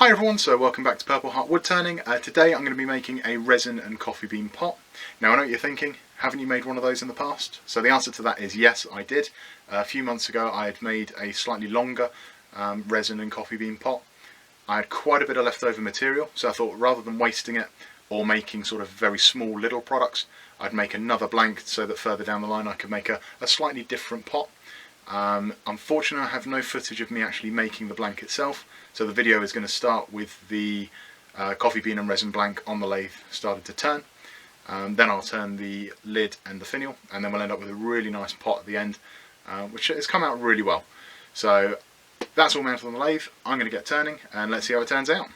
Hi everyone, so welcome back to Purple Heart Wood Turning. Today I'm going to be making a resin and coffee bean pot. Now I know what you're thinking, haven't you made one of those in the past? So the answer to that is yes, I did. A few months ago I had made a slightly longer resin and coffee bean pot. I had quite a bit of leftover material, so I thought rather than wasting it or making sort of very small little products, I'd make another blank so that further down the line I could make a slightly different pot. Unfortunately I have no footage of me actually making the blank itself, so the video is going to start with the coffee bean and resin blank on the lathe started to turn. Then I'll turn the lid and the finial, and then we'll end up with a really nice pot at the end, which has come out really well. So that's all mounted on the lathe. I'm going to get turning and let's see how it turns out.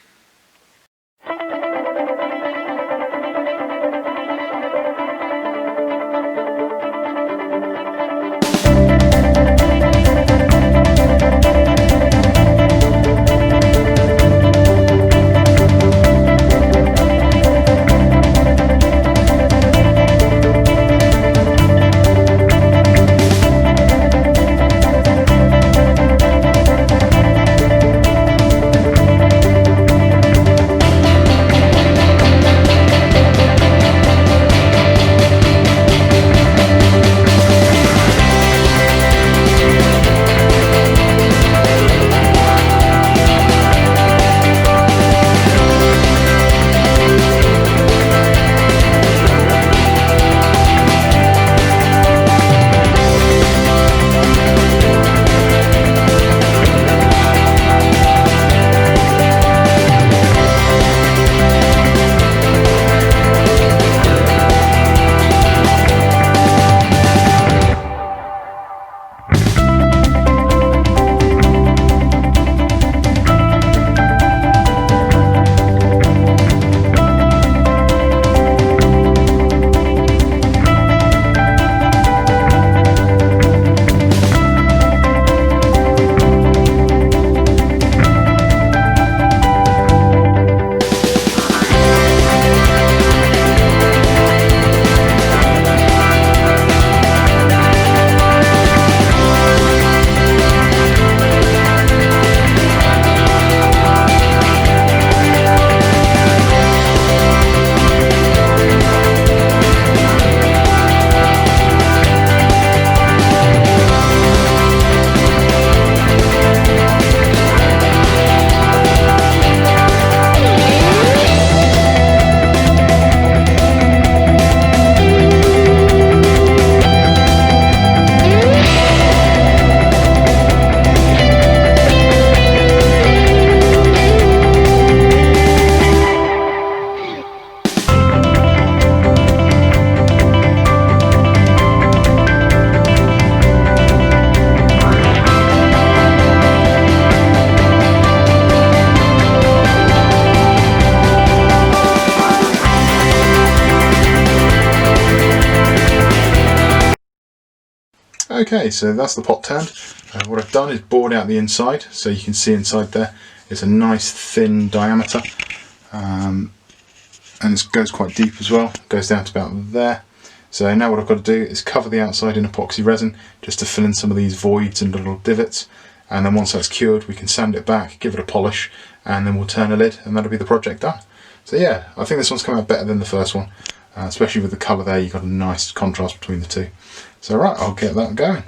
Okay, so that's the pot turned. What I've done is bored out the inside, so you can see inside there it's a nice thin diameter, and it goes quite deep as well, goes down to about there. So now what I've got to do is cover the outside in epoxy resin just to fill in some of these voids and little divots, and then once that's cured we can sand it back, give it a polish, and then we'll turn a lid and that'll be the project done. So yeah, I think this one's come out better than the first one. Especially with the colour there, you've got a nice contrast between the two. So right, I'll get that going.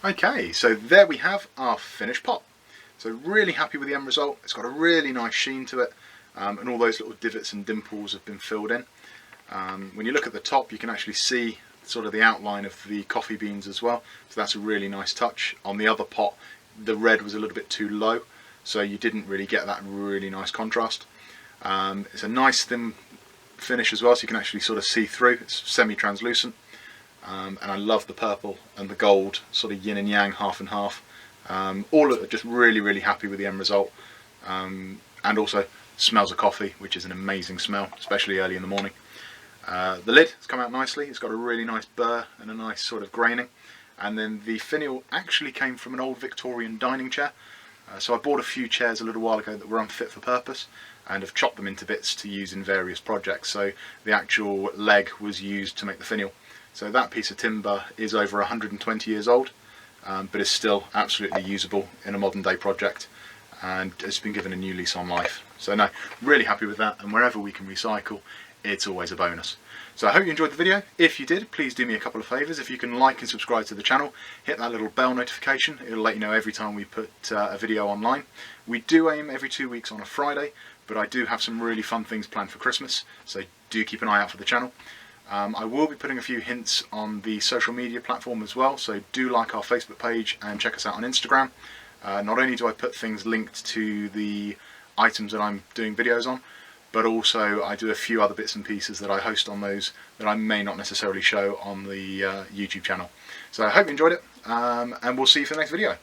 Okay, so there we have our finished pot. So really happy with the end result. It's got a really nice sheen to it, and all those little divots and dimples have been filled in. When you look at the top, you can actually see sort of the outline of the coffee beans as well, so that's a really nice touch. On the other pot, the red was a little bit too low, so you didn't really get that really nice contrast. It's a nice thin finish as well, so you can actually sort of see through. It's semi-translucent, and I love the purple and the gold, sort of yin and yang, half and half. All are just really happy with the end result, and also smells of coffee, which is an amazing smell, especially early in the morning. The lid has come out nicely. It's got a really nice burr and a nice sort of graining, and then the finial actually came from an old Victorian dining chair. So I bought a few chairs a little while ago that were unfit for purpose and have chopped them into bits to use in various projects. So the actual leg was used to make the finial. So that piece of timber is over 120 years old, but is still absolutely usable in a modern day project, and it's been given a new lease on life. So no, really happy with that, and wherever we can recycle, it's always a bonus. So I hope you enjoyed the video. If you did, please do me a couple of favours. If you can like and subscribe to the channel, hit that little bell notification. It'll let you know every time we put a video online. We do aim every 2 weeks on a Friday, but I do have some really fun things planned for Christmas, so do keep an eye out for the channel. I will be putting a few hints on the social media platform as well, so do like our Facebook page and check us out on Instagram. Not only do I put things linked to the items that I'm doing videos on, but also I do a few other bits and pieces that I host on those that I may not necessarily show on the YouTube channel. So I hope you enjoyed it, and we'll see you for the next video.